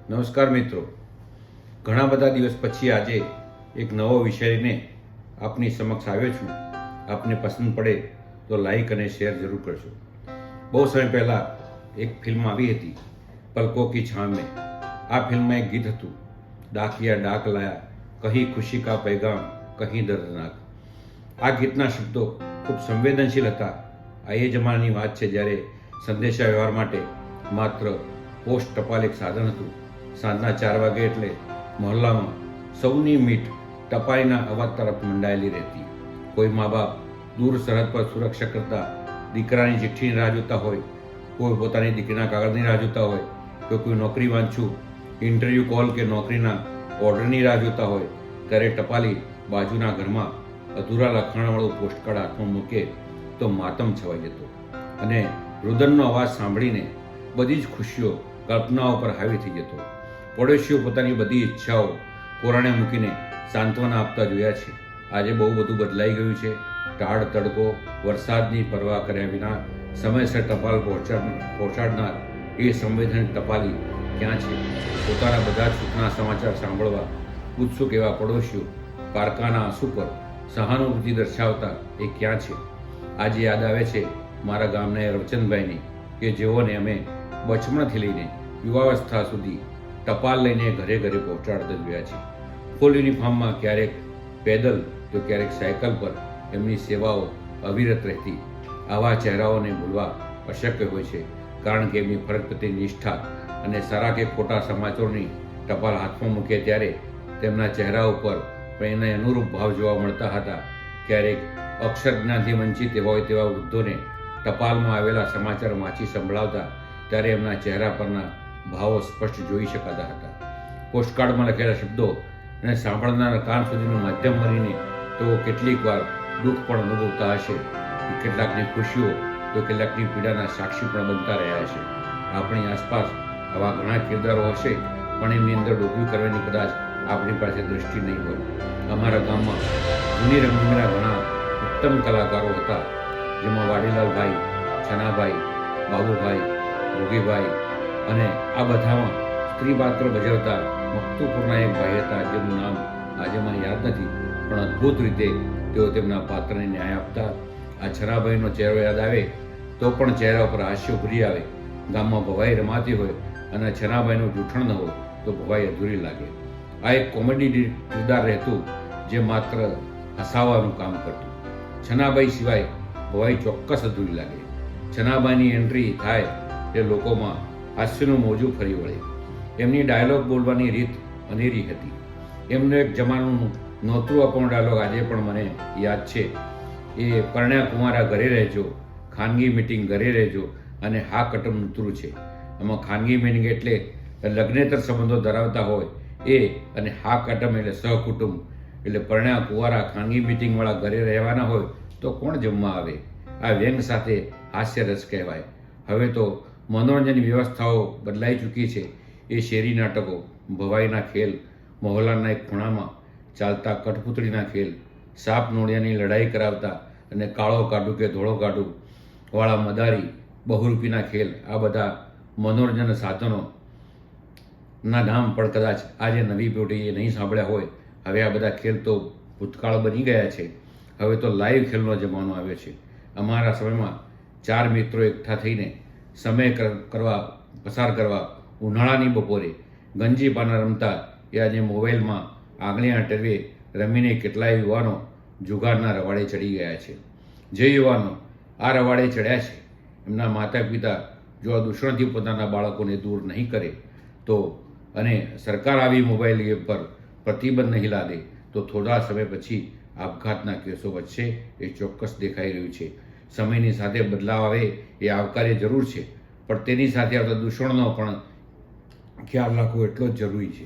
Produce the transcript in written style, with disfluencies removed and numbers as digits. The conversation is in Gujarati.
નમસ્કાર મિત્રો, ઘણા બધા દિવસ પછી આજે એક નવો વિષય લઈને આપની સમક્ષ આવ્યો છું. આપને પસંદ પડે તો લાઈક અને શેર જરૂર કરશો. બહુ સમય પહેલાં એક ફિલ્મ આવી હતી, પલકો કી છાંવ મેં. આ ફિલ્મમાં એક ગીત હતું, ડાકિયા ડાક લાયા, કહી ખુશી કા પૈગામ, કહી દર્દનાક. આ ગીતના શબ્દો ખૂબ સંવેદનશીલ હતા. આ એ જમાનાની વાત છે જ્યારે સંદેશા વ્યવહાર માટે માત્ર પોસ્ટ ટપાલ એક સાધન હતું. સાંજના 4 વાગે એટલે મહોલ્લામાં સૌની મીટ ટપાલીના અવાજ તરફ મંડાયેલી રહેતી. કોઈ મા બાપ દૂર સરહદ પર સુરક્ષા કરતા દીકરાની ચિઠ્ઠીની રાહ જોતા હોય, કોઈ પોતાની દીકરીના કાગળની રાહ જોતા હોય, કે કોઈ નોકરી વાંચું ઇન્ટરવ્યૂ કોલ કે નોકરીના ઓર્ડરની રાહ જોતા હોય, ત્યારે ટપાલી બાજુના ઘરમાં અધૂરા લખાણવાળું પોસ્ટકાર્ડ હાથમાં મૂકે તો માતમ છવાઈ જતો અને રુદનનો અવાજ સાંભળીને બધી જ ખુશીઓ કલ્પનાઓ પર હાવી થઈ જતો. પડોશીઓ પોતાની બધી ઈચ્છાઓ કોરાણે મૂકીને સાંત્વના આપતા જોયા છે. આજે બહુ બધું બદલાઈ ગયું છે. ટાઢ તડકો, વરસાદની પરવા કર્યા વિના સમયસર ટપાલ પહોંચાડનાર એ સંવેદનશીલ ટપાલી ક્યાં છે? પોતાના બધા સુખના સમાચાર સાંભળવા ઉત્સુક એવા પડોશીઓ પારકાના આંસુ પર સહાનુભૂતિ દર્શાવતા એ ક્યાં છે? આજે યાદ આવે છે મારા ગામના રવચંદભાઈની, કે જેઓને અમે બચપણથી લઈને યુવાવસ્થા સુધી ટપાલ લઈને ઘરે ઘરે પહોંચાડતા જોયા છે. ફૂલ યુનિફોર્મમાં, ક્યારેક પેદલ તો ક્યારેક સાયકલ પર એમની સેવાઓ અવિરત રહેતી. આવા ચહેરાઓને ભૂલવા અશક્ય હોય છે, કારણ કે એમની ફરજ પ્રત્યે નિષ્ઠા અને સારા કે ખોટા સમાચારોની ટપાલ હાથમાં મૂકે ત્યારે તેમના ચહેરા ઉપર પ્રેરણાને અનુરૂપ ભાવ જોવા મળતા હતા. ક્યારેક અક્ષર જ્ઞાનથી વંચિત હોય તેવા વૃદ્ધોને ટપાલમાં આવેલા સમાચાર વાંચી સંભળાવતા ત્યારે એમના ચહેરા પરના ભાવો સ્પષ્ટ જોઈ શકાતા હતા. પોસ્ટકાર્ડમાં લખેલા શબ્દો અને સાંભળનારા કાન સુધીનું માધ્યમ બનીને તેઓ કેટલીક વાર દુઃખ પણ અનુભવતા હશે, કેટલાકની ખુશીઓ તો કેટલાકની પીડાના સાક્ષી પણ બનતા રહ્યા છે. આપણી આસપાસ આવા ઘણા કિરદારો હશે, પણ એમની અંદર ડોકવી કરવાની કદાચ આપણી પાસે દૃષ્ટિ નહીં હોય. અમારા ગામમાં જૂની રંગભૂમિના ઘણા ઉત્તમ કલાકારો હતા, જેમાં વાડીલાલભાઈ, છનાભાઈ, બાબુભાઈ, ભોગીભાઈ અને આ બધામાં સ્ત્રી પાત્ર ભજવતા મખતુપુરના એક ભાઈ હતા, જેનું નામ આજે મને યાદ નથી, પણ અદ્ભુત રીતે તેઓ તેમના પાત્રને ન્યાય આપતા. આ છનાભાઈનો ચહેરો યાદ આવે તો પણ ચહેરા ઉપર હાસ્ય ઉભરી આવે. ગામમાં ભવાઈ રમાતી હોય અને છનાભાઈનું જૂઠણ ન હોય તો ભવાઈ અધૂરી લાગે. આ એક કોમેડી કિરદાર રહેતું, જે માત્ર હસાવવાનું કામ કરતું. છનાભાઈ સિવાય ભવાઈ ચોક્કસ અધૂરી લાગે. છનાભાઈની એન્ટ્રી થાય તે લોકોમાં હાસ્યનું મોજું ફરી વળે. એમની ડાયલોગ બોલવાની રીત અનેરી હતી. એમનું એક જમાનાનું નોતરું આપણો ડાયલોગ આજે પણ મને યાદ છે. એ પરણ્યા કુંવારા ઘરે રહેજો, ખાનગી મિટિંગ ઘરે રહેજો અને હા કટમ નૂતરું છે. એમાં ખાનગી મિટિંગ એટલે લગ્નેતર સંબંધો ધરાવતા હોય એ, અને હા કટમ એટલે સહકુટુંબ, એટલે પરણ્યા કુંવારા ખાનગી મિટિંગવાળા ઘરે રહેવાના હોય તો કોણ જમવા આવે? આ વ્યંગ સાથે હાસ્ય રસ કહેવાય. હવે તો મનોરંજનની વ્યવસ્થાઓ બદલાઈ ચૂકી છે. એ શેરી નાટકો, ભવાઈના ખેલ, મહોલ્લાના એક ખૂણામાં ચાલતા કઠપૂતળીના ખેલ, સાપ નોળિયાની લડાઈ કરાવતા અને કાળો કાઢું કે ધોળો કાઢું વાળા મદારી, બહુરૂપીના ખેલ, આ બધા મનોરંજન સાધનોના નામ પણ કદાચ આજે નવી પેઢીએ નહીં સાંભળ્યા હોય. હવે આ બધા ખેલ તો ભૂતકાળ બની ગયા છે. હવે તો લાઈવ ખેલનો જમાનો આવ્યો છે. અમારા સમયમાં 4 મિત્રો એકઠા થઈને સમય પસાર કરવા ઉનાળાની બપોરે ગંજી પાના રમતા. એ આજે મોબાઈલમાં આંગળીના ટેરવે રમીને કેટલાય યુવાનો જુગારના રવાડે ચડી ગયા છે. જે યુવાનો આ રવાડે ચડ્યા છે, એમના માતા પિતા જો આ દૂષણથી પોતાના બાળકોને દૂર નહીં કરે તો, અને સરકાર આવી મોબાઈલ ગેમ પર પ્રતિબંધ નહીં લાદે તો થોડા સમય પછી આપઘાતના કેસો વધશે. એ ચોક્કસ દેખાઈ રહ્યું છે. સમયની સાથે બદલાવ આવે એ આવકાર્ય જરૂર છે, પણ તેની સાથે આવતા દૂષણનો પણ ખ્યાલ રાખવો એટલો જ જરૂરી છે.